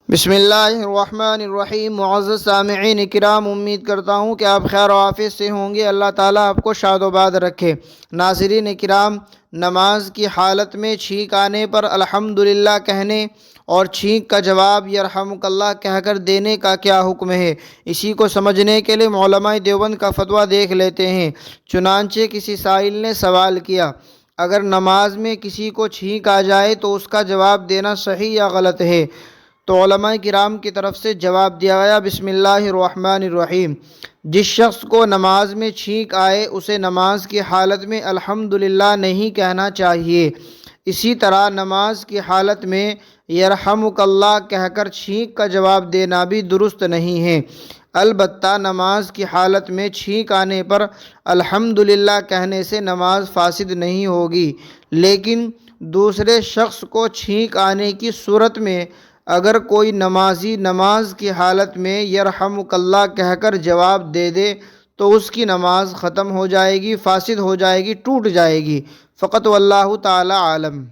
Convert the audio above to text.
بسم اللہ الرحمن الرحیم۔ معزز سامعین کرام، امید کرتا ہوں کہ آپ خیر و عافیت سے ہوں گے۔ اللہ تعالیٰ آپ کو شاد و باد رکھے۔ ناظرین کرام، نماز کی حالت میں چھینک آنے پر الحمدللہ کہنے اور چھینک کا جواب یرحمک اللہ کہہ کر دینے کا کیا حکم ہے، اسی کو سمجھنے کے لیے علماء دیوبند کا فتویٰ دیکھ لیتے ہیں۔ چنانچہ کسی سائل نے سوال کیا، اگر نماز میں کسی کو چھینک آ جائے تو اس کا جواب دینا صحیح یا غلط ہے؟ تو علماء کرام کی طرف سے جواب دیا گیا، بسم اللہ الرحمن الرحیم۔ جس شخص کو نماز میں چھینک آئے اسے نماز کی حالت میں الحمدللہ نہیں کہنا چاہیے۔ اسی طرح نماز کی حالت میں یرحمک اللہ کہہ کر چھینک کا جواب دینا بھی درست نہیں ہے۔ البتہ نماز کی حالت میں چھینک آنے پر الحمدللہ کہنے سے نماز فاسد نہیں ہوگی، لیکن دوسرے شخص کو چھینک آنے کی صورت میں اگر کوئی نمازی نماز کی حالت میں یرحمک اللہ کہہ کر جواب دے دے تو اس کی نماز ختم ہو جائے گی، فاسد ہو جائے گی، ٹوٹ جائے گی۔ فقط واللہ تعالی عالم۔